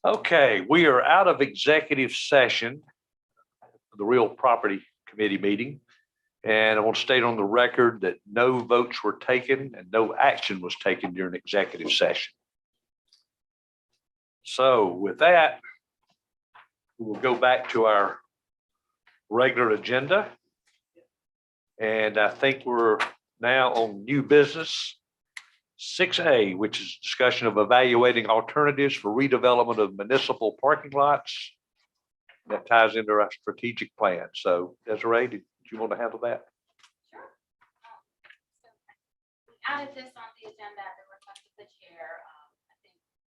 Okay, we are out of executive session, the real property committee meeting. And I want to state on the record that no votes were taken and no action was taken during executive session. So with that, we'll go back to our regular agenda. And I think we're now on new business 6A, which is discussion of evaluating alternatives for redevelopment of municipal parking lots. That ties into our strategic plan. So Desiree, did you want to handle that? Sure. So we added this on the agenda at the request of the chair.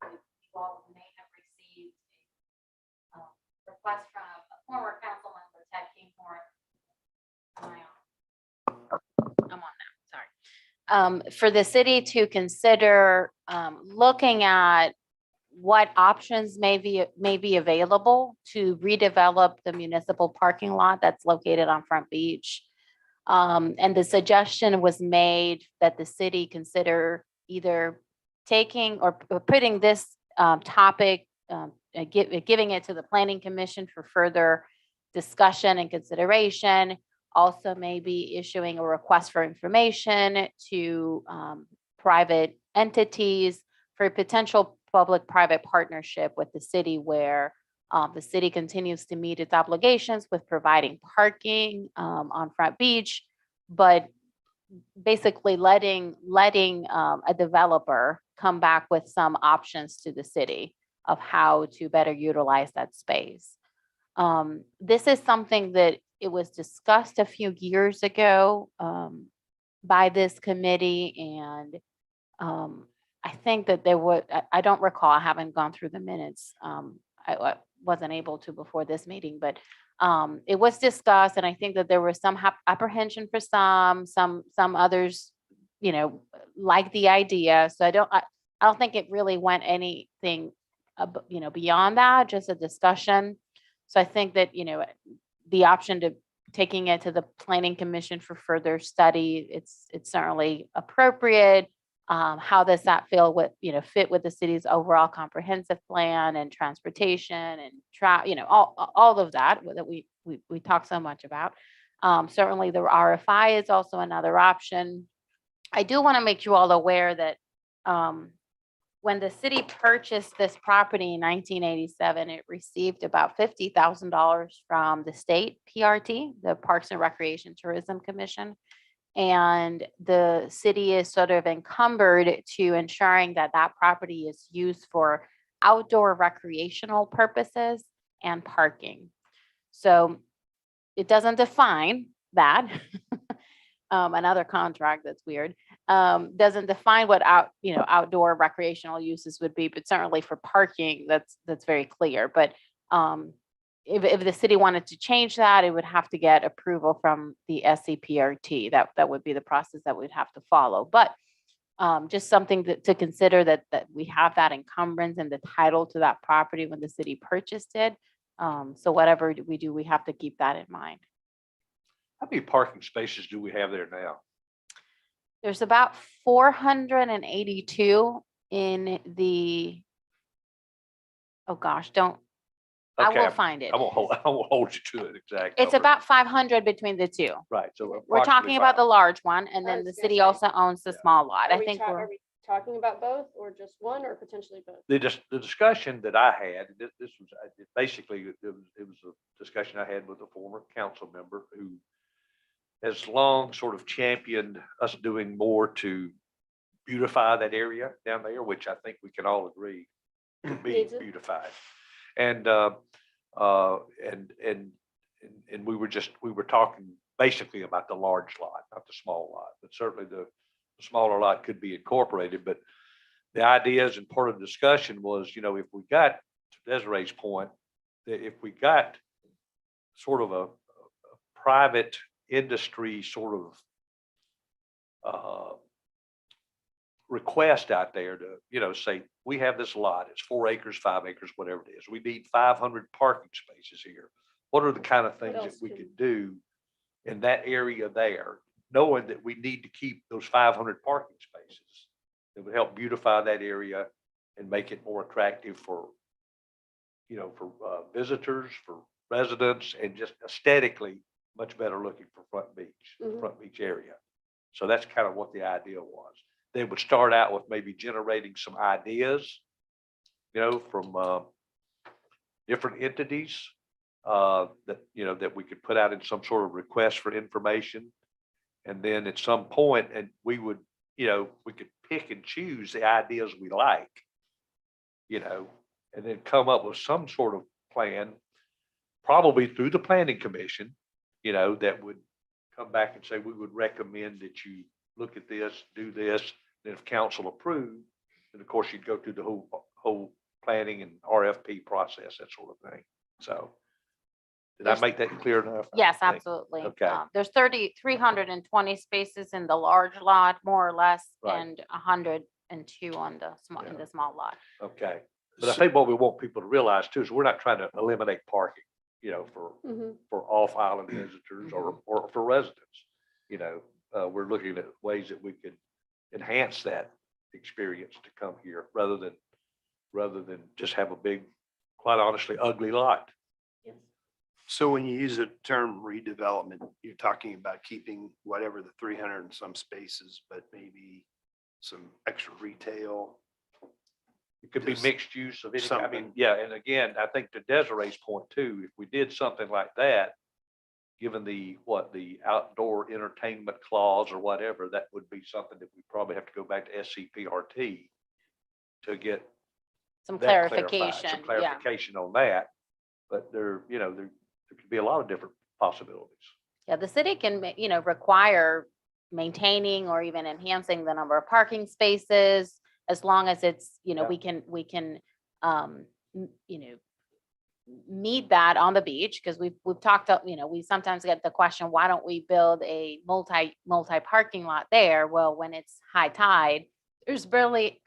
I think you all may have received a request from a former council member, Ted Kinghorn. I'm on now, sorry. For the city to consider looking at what options may be available to redevelop the municipal parking lot that's located on Front Beach. And the suggestion was made that the city consider either taking or putting this topic, giving it to the Planning Commission for further discussion and consideration. Also maybe issuing a request for information to private entities for potential public-private partnership with the city where the city continues to meet its obligations with providing parking on Front Beach, but basically letting a developer come back with some options to the city of how to better utilize that space. This is something that it was discussed a few years ago by this committee, and I think that there would, I don't recall, I haven't gone through the minutes. I wasn't able to before this meeting, but it was discussed, and I think that there was some apprehension for some others, you know, like the idea. So I don't think it really went anything, you know, beyond that, just a discussion. So I think that, you know, the option to taking it to the Planning Commission for further study, it's certainly appropriate. How does that fit with the city's overall comprehensive plan and transportation and all of that we talk so much about. Certainly the RFI is also another option. I do want to make you all aware that when the city purchased this property in 1987, it received about $50,000 from the state PRT, the Parks and Recreation Tourism Commission. And the city is sort of encumbered to ensuring that that property is used for outdoor recreational purposes and parking. So it doesn't define that. Another contract that's weird. Doesn't define what outdoor recreational uses would be, but certainly for parking, that's very clear. But if the city wanted to change that, it would have to get approval from the SCPRT. That would be the process that we'd have to follow. But just something to consider that we have that encumbrance and the title to that property when the city purchased it. So whatever we do, we have to keep that in mind. How many parking spaces do we have there now? There's about 482 in the, oh gosh, don't, Okay, I will find it. I won't hold you to it exactly. It's about 500 between the two. Right. So We're talking about the large one, and then the was city gonna also owns the small lot. I think Are we talking about both or just one or potentially both? the discussion that I had, this was basically, it was a discussion I had with a former council member who has long sort of championed us doing more to beautify that area down there, which I think we can all agree be Needs it. beautified. And we were talking basically about the large lot, not the small lot, but certainly the smaller lot could be incorporated. But the ideas and part of the discussion was, you know, if we got, to Desiree's point, that if we got sort of a private industry sort of request out there to, you know, say, we have this lot, it's 4 acres, 5 acres, whatever it is. We need 500 parking spaces here. What are the kind of things that we could do in that area there, knowing that we need to keep those 500 parking spaces that would help beautify that area and make it more attractive for, for visitors, for residents, and just aesthetically much better looking for Front Beach area. So that's kind of what the idea was. They would start out with maybe generating some ideas, from different entities that we could put out in some sort of request for information. And then at some point, and we would, we could pick and choose the ideas we like, and then come up with some sort of plan, probably through the planning commission, that would come back and say, we would recommend that you look at this, do this. And if council approved, then of course you'd go through the whole planning and RFP process, that sort of thing. So did I make that clear enough? Yes, I think. absolutely. Okay. There's 320 spaces in the large lot, more or less, Right. and 102 on the in Yeah. the small lot. Okay. But I think what we want people to realize too is we're not trying to eliminate parking, for off-island visitors or for residents. We're looking at ways that we could enhance that experience to come here rather than just have a big, quite honestly, ugly lot. So when you use the term redevelopment, you're talking about keeping whatever the 300 and some spaces, but maybe some extra retail. It could be Just mixed use of any, I mean, something. yeah, and again, I think to Desiree's point too, if we did something like that, given the outdoor entertainment clause or whatever, that would be something that we probably have to go back to SCPRT to get Some that clarified, clarification, some yeah. clarification on that. But there could be a lot of different possibilities. Yeah, the city can, require maintaining or even enhancing the number of parking spaces as long as it's, Yeah. we can, meet that on the beach, because we've talked, we sometimes get the question, why don't we build a multi parking lot there? Well, when it's high tide, there's barely,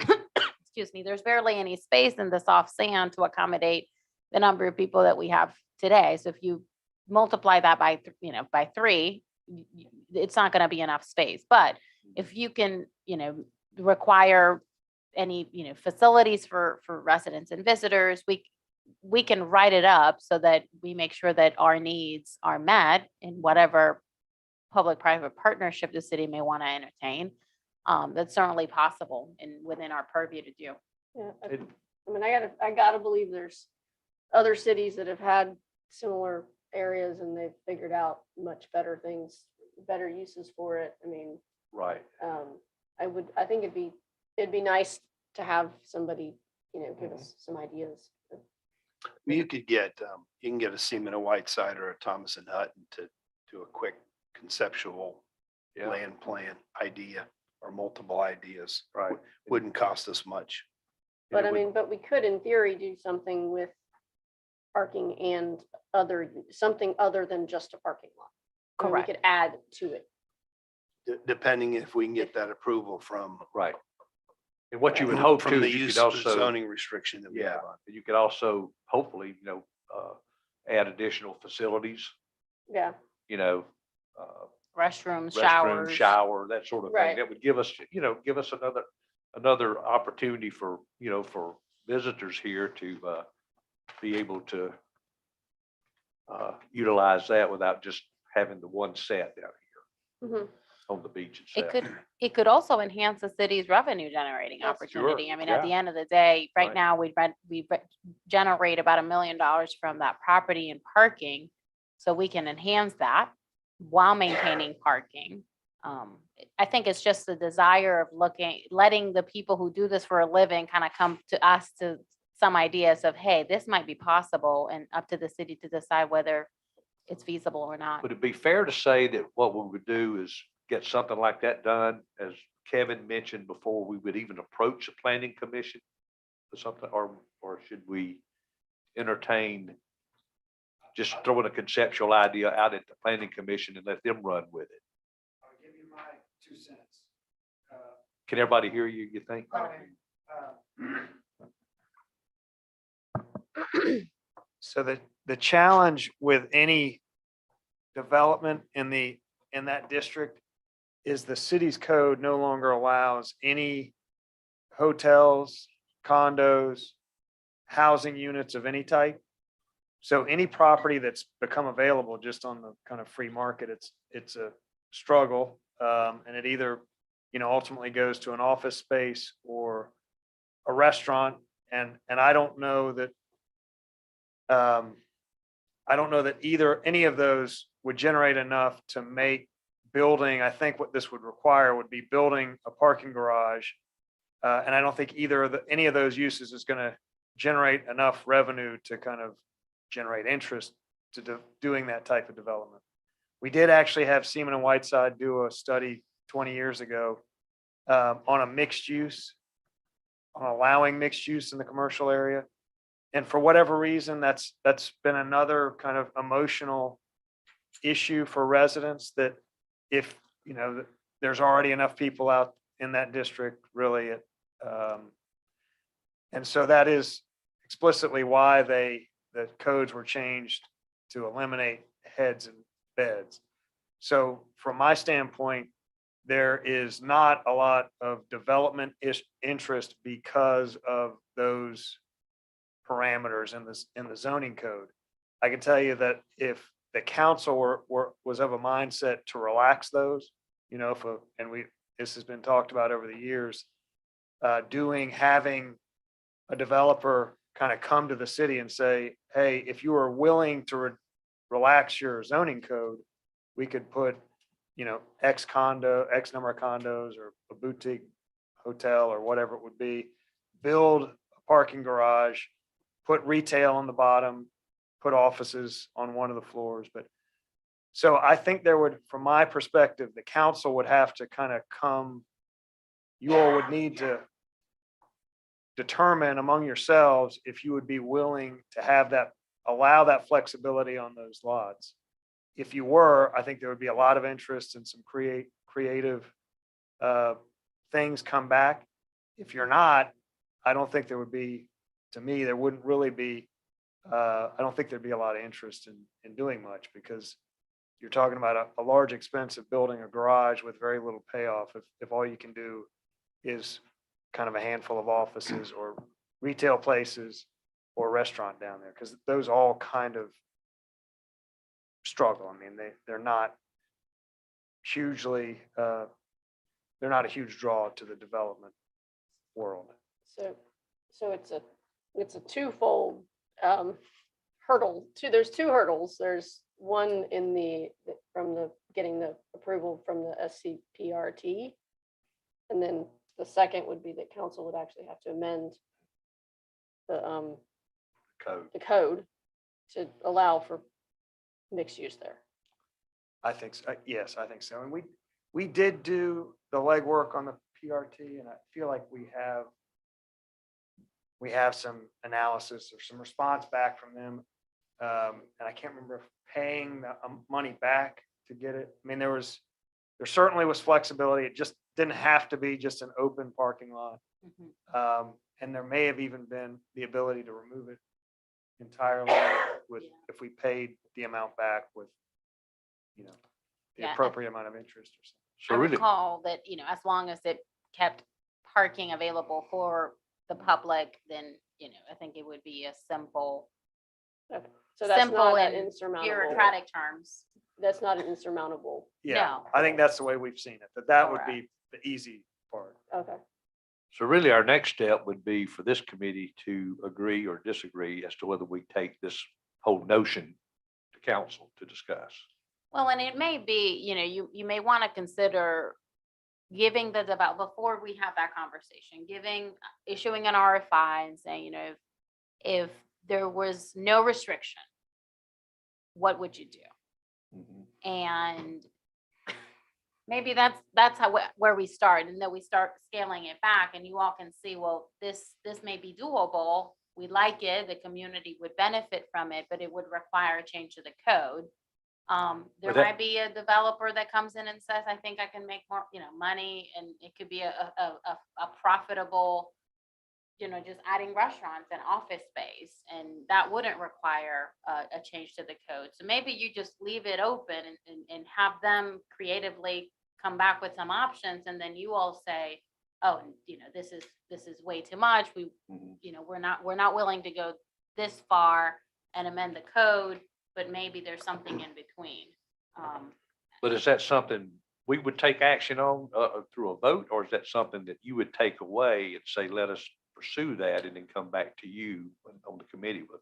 excuse me, there's barely any space in the soft sand to accommodate the number of people that we have today. So if you multiply that by, by 3, it's not going to be enough space. But if you can, require any, facilities for residents and visitors, we can write it up so that we make sure that our needs are met in whatever public-private partnership the city may want to entertain. That's certainly possible and within our purview to do. Yeah, It- I mean, I gotta believe there's other cities that have had similar areas and they've figured out much better things, better uses for it. I mean, Right. I think it'd be nice to have somebody, give us some ideas. You could get, you can get a Seaman, Whiteside or a Thomas and Hutton to do a quick conceptual Yeah. land plan idea or multiple ideas. Right. Wouldn't cost us much. But Yeah, I mean, but we could in theory do something with parking and something other than just a parking lot. I mean, Correct. We could add to it. Depending if we can get that approval from. Right. And what you would hope from too, the is you use could also. zoning restriction that we Yeah, have on. you could also hopefully, add additional facilities, Yeah, Restrooms, restroom, showers. shower, that sort of thing. Right. That would give us another opportunity for, for visitors here to, be able to, utilize that without just having the one set down here mhm, on the beach It itself. could also enhance the city's revenue generating Yes. opportunity. Sure, I mean, at the yeah. end of the day, right Right. now, we generate about $1 million from that property and parking. So we can enhance that while maintaining parking. I think it's just the desire of letting the people who do this for a living kind of come to us to some ideas of, hey, this might be possible, and up to the city to decide whether it's feasible or not. Would it be fair to say that what we would do is get something like that done, as Kevin mentioned before, we would even approach the planning commission or something, or should we entertain just throwing a conceptual idea out at the planning commission and let them run with it? I'll give you my 2 cents. Can everybody hear you, you think? So the challenge with any development in that district is the city's code no longer allows any hotels, condos, housing units of any type. So any property that's become available just on the kind of free market, it's a struggle. And it either, ultimately goes to an office space or a restaurant. And I don't know that, any of those would generate enough to make building. I think what this would require would be building a parking garage. And I don't think any of those uses is going to generate enough revenue to kind of generate interest to doing that type of development. We did actually have Seaman and Whiteside do a study 20 years ago on a mixed use, on allowing mixed use in the commercial area. And for whatever reason, that's been another kind of emotional issue for residents, that if, there's already enough people out in that district, really. And so that is explicitly why the codes were changed to eliminate heads and beds. So from my standpoint, there is not a lot of development interest because of those parameters in the zoning code. I can tell you that if the council was of a mindset to relax those, this has been talked about over the years, having a developer kind of come to the city and say, hey, if you are willing to relax your zoning code, we could put, X number of condos or a boutique hotel or whatever it would be, build a parking garage, put retail on the bottom, put offices on one of the floors. But so I think there would, from my perspective, the council would have to kind of you all would need to determine among yourselves if you would be willing to allow that flexibility on those lots. If you were, I think there would be a lot of interest in some creative things come back. If you're not, I don't think there would be, to me, there wouldn't really be, I don't think there'd be a lot of interest in doing much, because you're talking about a large expense of building a garage with very little payoff. If all you can do is kind of a handful of offices or retail places or a restaurant down there, because those all kind of struggle. I mean, they're not hugely, they're not a huge draw to the development world. So it's a twofold hurdle. There's two hurdles. There's one getting the approval from the SCPRT. And then the second would be that council would actually have to amend the code to allow for mixed use there. I think so. Yes, I think so. And we did do the legwork on the PRT, and I feel like we have some analysis or some response back from them. And I can't remember if paying the money back to get it. I mean, there certainly was flexibility. It just didn't have to be just an open parking lot. Mhm. And there may have even been the ability to remove it entirely if we paid the amount back with, the Yeah, appropriate amount of interest or something. So I really, recall that, as long as it kept parking available for the public, then, I think it would be a simple, Okay. So that's simple not an and insurmountable. bureaucratic terms. That's not an insurmountable. Yeah, No. I think that's the way we've seen it, that would be the easy part. Okay. so really our next step would be for this committee to agree or disagree as to whether we take this whole notion to council to discuss. Well, and it may be, you may want to consider giving before we have that conversation, issuing an RFI and saying, if there was no restriction, what would you do? Mhm. And maybe that's where we start, and then we start scaling it back, and you all can see, well, this may be doable. We like it. The community would benefit from it, but it would require a change to the code. There But that- might be a developer that comes in and says, I think I can make more, money, and it could be a profitable, just adding restaurants and office space, and that wouldn't require a change to the code. So maybe you just leave it open and have them creatively come back with some options, and then you all say, oh, this is way too much. Mhm. We're not willing to go this far and amend the code, but maybe there's something in between. But is that something we would take action on through a vote, or is that something that you would take away and say, let us pursue that and then come back to you on the committee with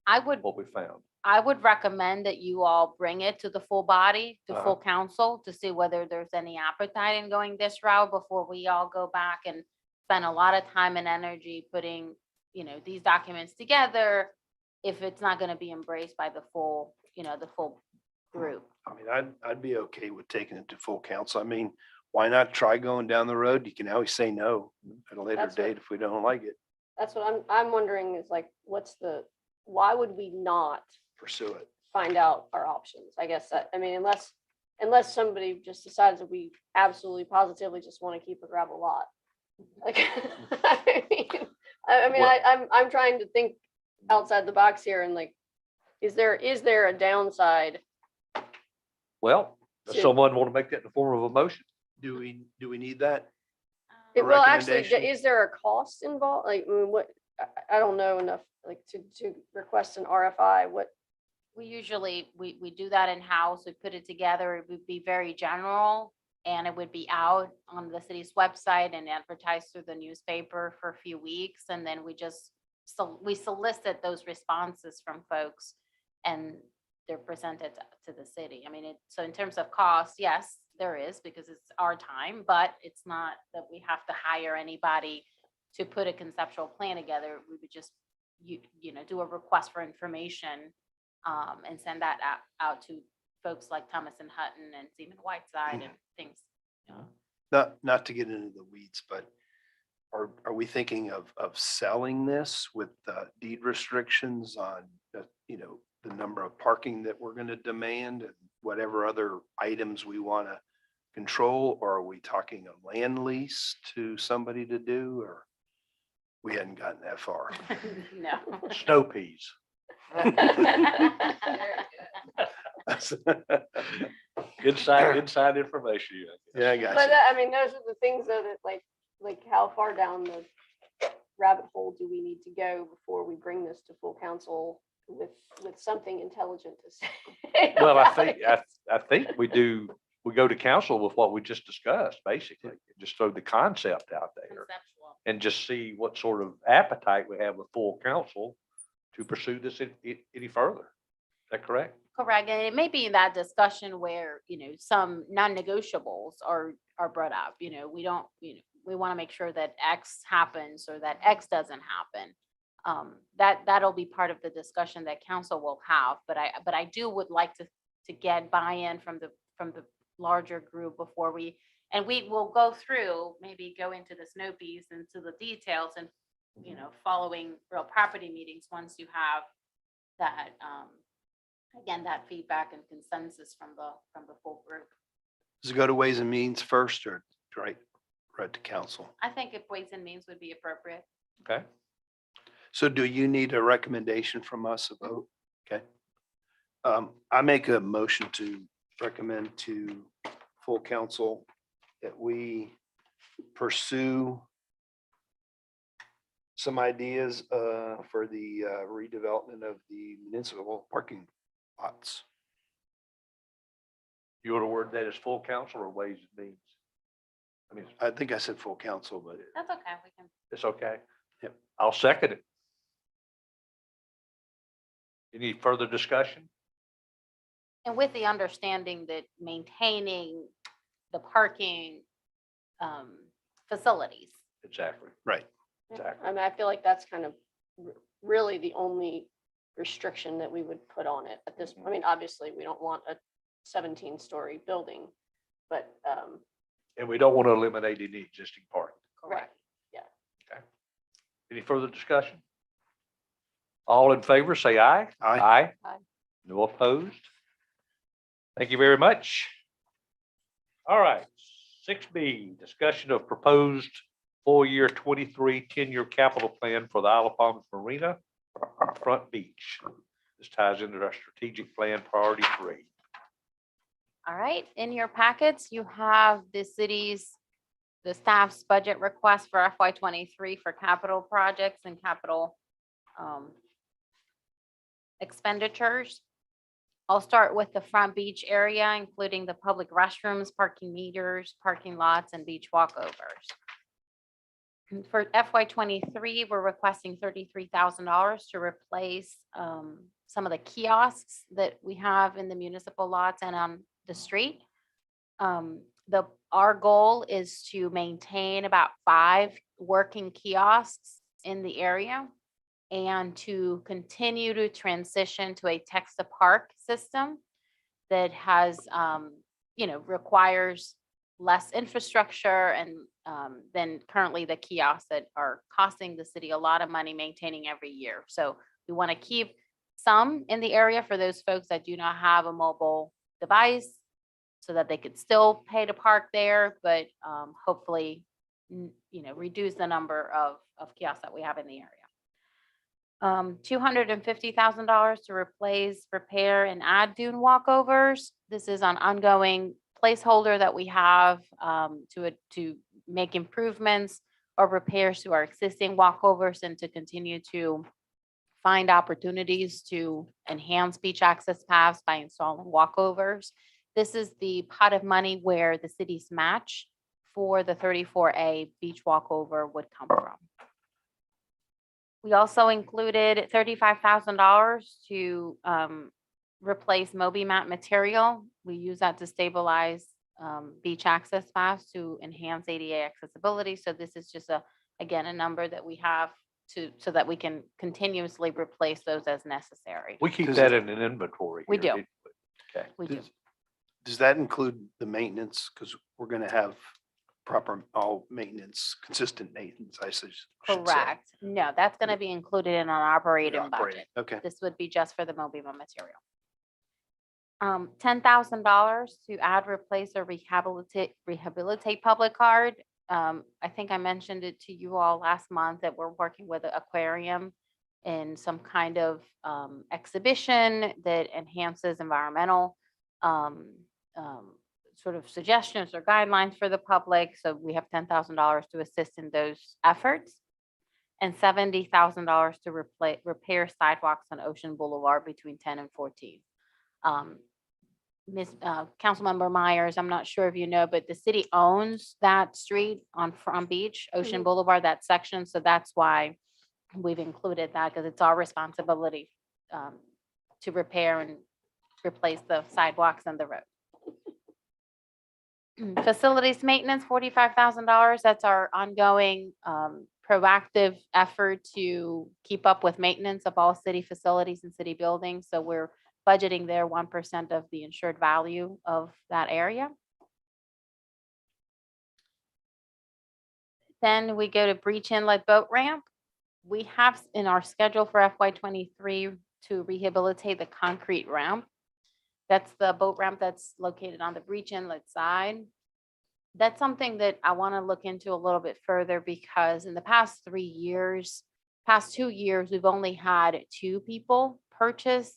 I would what we found? I would recommend that you all bring it to the full body, to Uh-huh. full council, to see whether there's any appetite in going this route before we all go back and spend a lot of time and energy putting, these documents together, if it's not gonna be embraced by the full group. I mean, I'd be okay with taking it to full council. I mean, why not try going down the road? You can always say no at a later That's what- date if we don't like it, That's what I'm wondering is like, why would we not pursue it. find out our options? I guess I mean, unless somebody just decides that we absolutely positively just want to keep a gravel lot. Like, I'm trying to think outside the box here and like, is there a downside? Well, does To- someone want to make that in the form of a motion? Do we need that? A Well, actually, recommendation? is there a cost involved? Like, I mean, I don't know enough, like, to request an RFI, what, We usually, we do that in-house, we put it together, it would be very general, and it would be out on the city's website and advertised through the newspaper for a few weeks, and then we solicit those responses from folks, and they're presented to the city. I mean, so in terms of cost, yes, there is, because it's our time, but it's not that we have to hire anybody to put a conceptual plan together. We would just, do a request for information, and send that out to folks like Thomas and Hutton and Seaman Whiteside and things. Not to get into the weeds, but are we thinking of selling this with deed restrictions on, the number of parking that we're going to demand and whatever other items we want to control? Or are we talking a land lease to somebody to do, or we hadn't gotten that far? No. Snow peas. Inside information. Yeah, I got but you. I mean, those are the things though that like how far down the rabbit hole do we need to go before we bring this to full council with something intelligent to say? Well, about it? I think we go to council with what we just discussed, basically. Just throw the concept out there Conceptual. and just see what sort of appetite we have with full council to pursue this any further. Is that correct? Correct. And it may be in that discussion where, some non-negotiables are brought up, we don't, we want to make sure that X happens or that X doesn't happen. That'll be part of the discussion that council will have, but I would like to get buy-in from the larger group before we will go through, maybe go into the snow piece, into the details and, following real property meetings, once you have that, again, that feedback and consensus from the full group. Does it go to Ways and Means first or right to council? I think if Ways and Means would be appropriate. Okay. So do you need a recommendation from us, a vote? Okay. I make a motion to recommend to full council that we pursue some ideas for the redevelopment of the municipal parking lots. You want to word that as full council or Ways and Means? I mean, I think I said full council, but That's okay. We can. it's okay. Yep. I'll second it. Any further discussion? And with the understanding that maintaining the parking facilities. Exactly. right. Exactly. I mean, I feel like that's kind of really the only restriction that we would put on it at this. I mean, obviously, we don't want a 17-story building, but And we don't want to eliminate any existing parking. correct. Any further discussion? All in favor, say aye. Aye. Aye. Aye. No opposed? Thank you very much. All right, 6B, discussion of proposed full year 23 10-year capital plan for the Isle of Palms Marina Front Beach. This ties into our strategic plan priority 3. All right, in your packets, you have the the staff's budget request for FY '23 for capital projects and capital expenditures. I'll start with the front beach area, including the public restrooms, parking meters, parking lots, and beach walkovers. For FY '23, we're requesting $33,000 to replace some of the kiosks that we have in the municipal lots and on the street. Our goal is to maintain about 5 working kiosks in the area and to continue to transition to a text-to-park system that has, requires less infrastructure and than currently the kiosks that are costing the city a lot of money maintaining every year. So we want to keep some in the area for those folks that do not have a mobile device so that they could still pay to park there, but hopefully, reduce the number of kiosks that we have in the area. $250,000 to replace, repair, and add dune walkovers. This is an ongoing placeholder that we have to make improvements or repairs to our existing walkovers and to continue to find opportunities to enhance beach access paths by installing walkovers. This is the pot of money where the city's match for the 34A beach walkover would come from. We also included $35,000 to replace Moby mat material. We use that to stabilize beach access paths to enhance ADA accessibility. So this is just again, a number that we have so that we can continuously replace those as necessary. We keep that in an inventory. We here, do. Okay. We do. Does that include the maintenance? Because we're going to have proper, all maintenance, consistent maintenance, I should say. Correct. No, that's going to be included in our operating Operating. budget. Okay. This would be just for the Mobiba material. $10,000 to add, replace, or rehabilitate public card. I think I mentioned it to you all last month that we're working with an aquarium in some kind of exhibition that enhances environmental sort of suggestions or guidelines for the public. So we have $10,000 to assist in those efforts and $70,000 to repair sidewalks on Ocean Boulevard between 10 and 14. Councilmember Myers, I'm not sure if you know, but the city owns that street on Beach, Ocean Boulevard, that section. So that's why we've included that, because it's our responsibility to repair and replace the sidewalks and the road. Facilities maintenance, $45,000. That's our ongoing proactive effort to keep up with maintenance of all city facilities and city buildings. So we're budgeting there 1% of the insured value of that area. Then we go to Breach Inlet boat ramp. We have in our schedule for FY '23 to rehabilitate the concrete ramp. That's the boat ramp that's located on the Breach Inlet side. That's something that I want to look into a little bit further, because in the past 2 years, we've only had 2 people purchase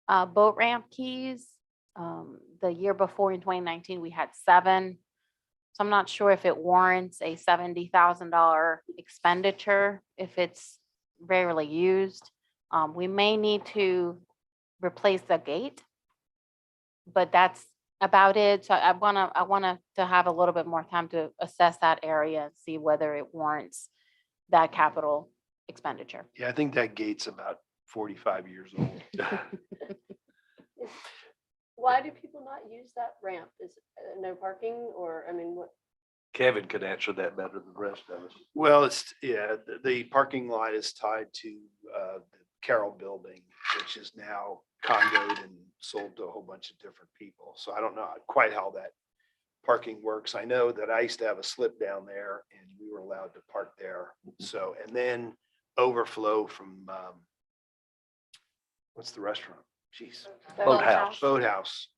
boat ramp keys. The year before in 2019, we had 7. So I'm not sure if it warrants a $70,000 expenditure if it's rarely used. We may need to replace the gate, but that's about it. So I want to have a little bit more time to assess that area and see whether it warrants that capital expenditure. Yeah, I think that gate's about 45 years old. Why do people not use that ramp? Is it no parking, or, I mean, what? Kevin could answer that better than the rest of us. Well, the parking lot is tied to the Carroll building, which is now condoed and sold to a whole bunch of different people. So I don't know quite how that parking works. I know that I used to have a slip down there and we were allowed to park there. So, and then overflow from, what's the restaurant? Jeez. Boathouse. Boathouse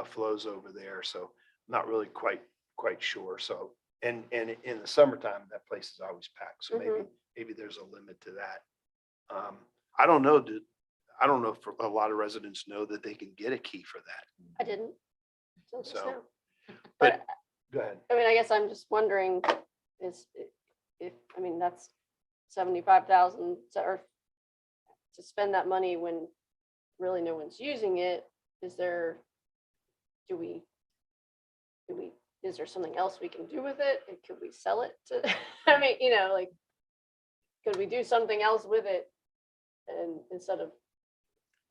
flows over there. So not really quite sure. So, and in the summertime, that place is always packed. So maybe there's a limit to that. I don't know. I don't know if a lot of residents know that they can get a key for that. I didn't. Until just So, now. but Go ahead. I mean, I guess I'm just wondering if, I mean, that's 75,000 or to spend that money when really no one's using it. Is there, is there something else we can do with it? And could we sell it to, I mean, like, could we do something else with it? And instead of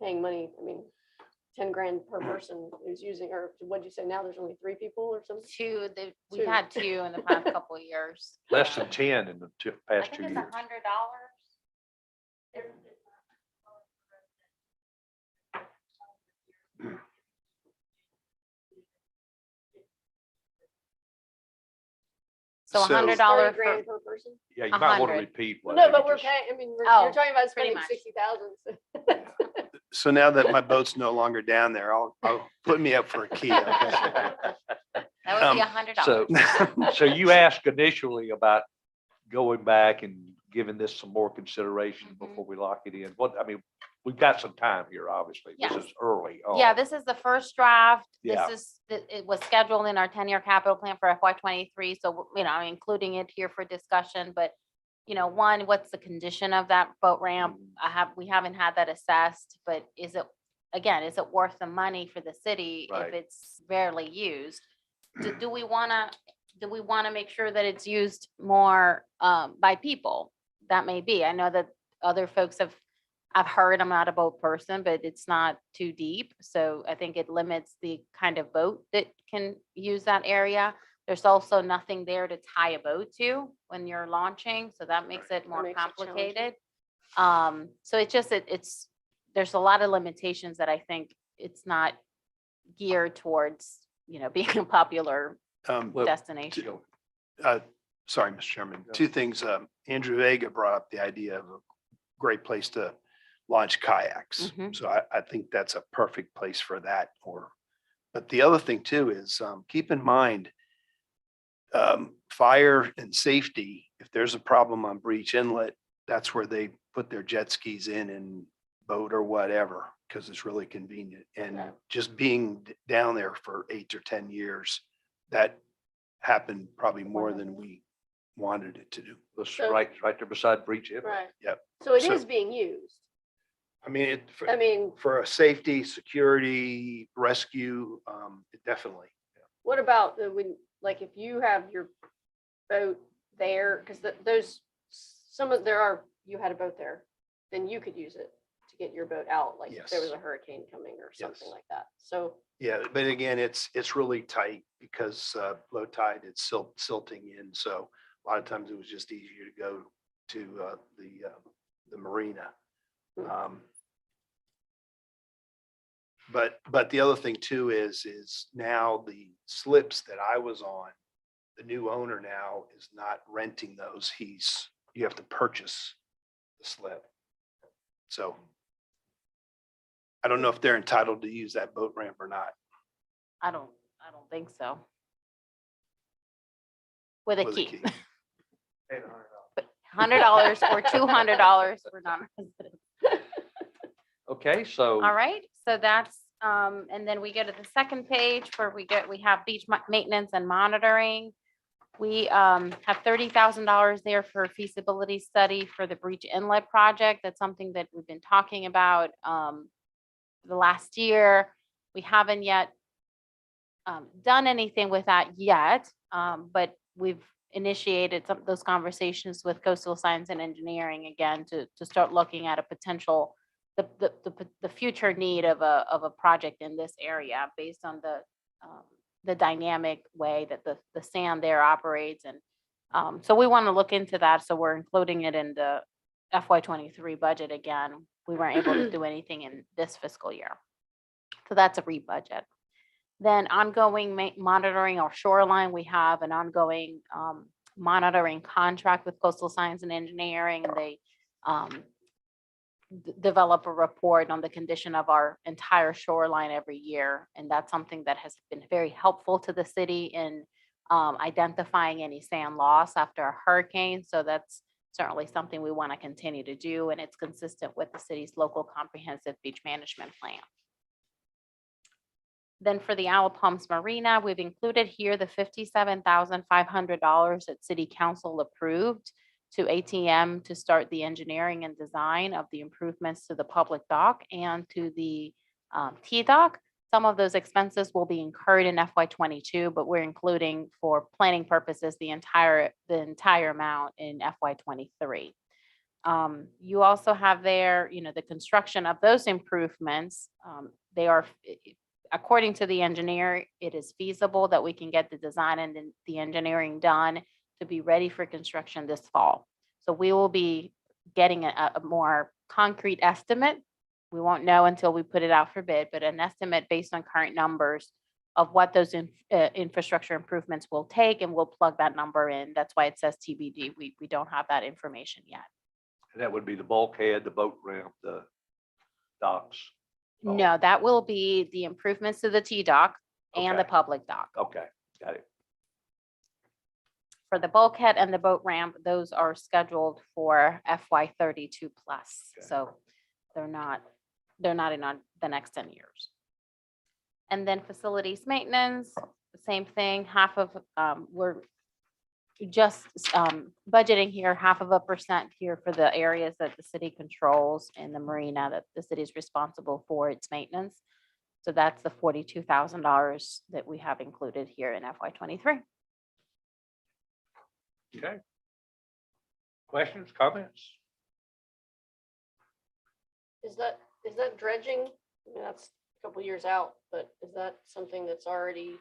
paying money, I mean, 10 grand per person who's using, or what'd you say, now there's only 3 people or something? We've Two. had 2 in the past couple of years. Less than 10 in the I past think 2 it's years. $100. So So- $100 30 for, grand per person? Yeah, you might want to 100. repeat. what No, you but we're just- paying, I mean, Oh, you're talking about pretty spending much. 60,000. So now that my boat's no longer down there, I'll put me up for a key. Okay? that would be Um, $100. So you asked initially about going back and giving this some more consideration Mhm. before we lock it in. I mean, we've got some time here, obviously. This Yes. is early on. Yeah, this is the first draft. Yeah. It was scheduled in our 10-year capital plan for FY23. So, I'm including it here for discussion, but one, what's the condition of that boat ramp? We haven't had that assessed, but is it worth the money for the city if Right. it's rarely used? Do we wanna make sure that it's used more by people? That may be. I know that other folks I've heard, I'm not a boat person, but it's not too deep. So I think it limits the kind of boat that can use that area. There's also nothing there to tie a boat to when you're launching, so that makes it more makes it challenging. complicated. So there's a lot of limitations that I think it's not geared towards, being a popular Well, destination. Sorry, Mr. Chairman. Go. 2 things. Andrew Vega brought up the idea of a great place to launch kayaks. Mhm. So I think that's a perfect place for that. But the other thing too is keep in mind fire and safety. If there's a problem on Breach Inlet, that's where they put their jet skis in and boat or whatever, because it's really convenient. And Yeah. just being down there for 8 or 10 years, that happened probably more than we wanted it to do. It's So- right there beside Breach Inlet. Right. Yep. So it So- is being used. I mean, I mean, for a safety, security, rescue, definitely. what about like if you have your boat there, because you had a boat there, then you could use it to get your boat out, like if there was Yes. a hurricane coming or something Yes. like that. So, Yeah, but again, it's really tight because low tide, it's silting in. So a lot of times it was just easier to go to the Marina. But the other thing too is now the slips that I was on, the new owner now is not renting those. You have to purchase the slip. So I don't know if they're entitled to use that boat ramp or not. I don't think so. With a with a key. $100 or $200 for non-residents. Okay, so. All right, so that's, and then we go to the second page where we have beach maintenance and monitoring. We have $30,000 there for a feasibility study for the Breach Inlet project. That's something that we've been talking about the last year. We haven't yet done anything with that yet, but we've initiated some of those conversations with Coastal Science and Engineering again to start looking at a potential the future need of a project in this area based on the dynamic way that the sand there operates. And so we want to look into that. So we're including it in the FY23 budget again. We weren't able to do anything in this fiscal year. So that's a rebudget. Then ongoing monitoring our shoreline, we have an ongoing monitoring contract with Coastal Science and Engineering. They develop a report on the condition of our entire shoreline every year. And that's something that has been very helpful to the city in identifying any sand loss after a hurricane. So that's certainly something we want to continue to do. And it's consistent with the city's local comprehensive beach management plan. Then for the Owl Palms Marina, we've included here the $57,500 that city council approved to ATM to start the engineering and design of the improvements to the public dock and to the T-dock. Some of those expenses will be incurred in FY '22, but we're including for planning purposes the entire amount in FY '23. You also have there, the construction of those improvements. They are, according to the engineer, it is feasible that we can get the design and then the engineering done to be ready for construction this fall. So we will be getting a more concrete estimate. We won't know until we put it out for bid, but an estimate based on current numbers of what those infrastructure improvements will take, and we'll plug that number in. That's why it says TBD. We don't have that information yet. And that would be the bulkhead, the boat ramp, the docks. Oh. No, that will be the improvements to the T-dock and the Okay. public dock. Okay, got it. For the bulkhead and the boat ramp, those are scheduled for FY '32 plus. Okay. So they're not in the next 10 years. And then facilities maintenance, the same thing, we're just budgeting here 0.5% here for the areas that the city controls in the marina that the city is responsible for its maintenance. So that's the $42,000 that we have included here in FY '23. Okay. Questions, comments? Is that dredging? I mean, that's a couple years out, but is that something that's already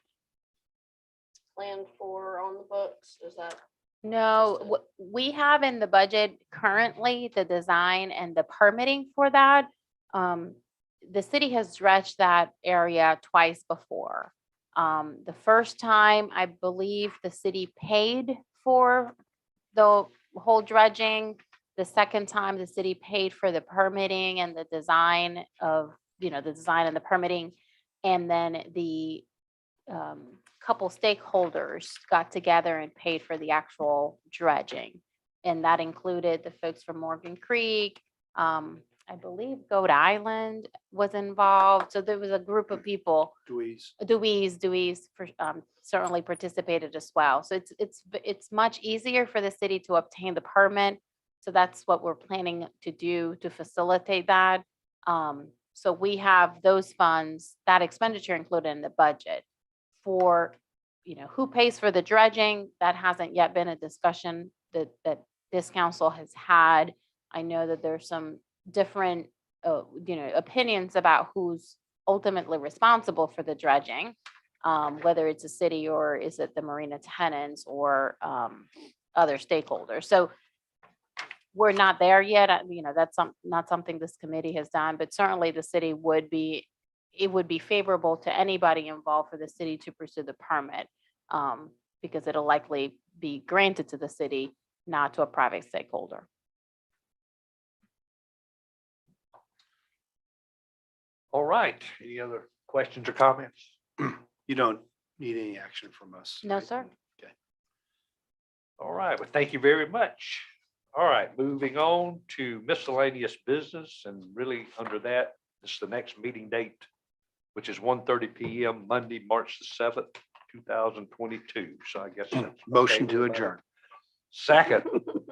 planned for on the books? Is that? No, Just a- we have in the budget currently the design and the permitting for that. The city has dredged that area twice before. The first time, I believe the city paid for the whole dredging. The second time, the city paid for the permitting and the design of, the design and the permitting. And then the couple stakeholders got together and paid for the actual dredging. And that included the folks from Morgan Creek. I believe Goat Island was involved. So there was a group of people. Dewey's certainly participated as well. So it's much easier for the city to obtain the permit. So that's what we're planning to do to facilitate that. So we have those funds, that expenditure included in the budget. For, who pays for the dredging, that hasn't yet been a discussion that this council has had. I know that there's some different, opinions about who's ultimately responsible for the dredging, whether it's a city or is it the marina tenants or other stakeholders. So we're not there yet. That's not something this committee has done, but certainly the city it would be favorable to anybody involved for the city to pursue the permit, because it'll likely be granted to the city, not to a private stakeholder. All right, any other questions or comments? You don't need any action from us. No, right? sir. Okay. All right, well, thank you very much. All right, moving on to miscellaneous business, and really under that, this is the next meeting date, which is 1:30 PM, Monday, March the 7th, 2022. So I guess. that's okay Motion with to everybody. adjourn. Second.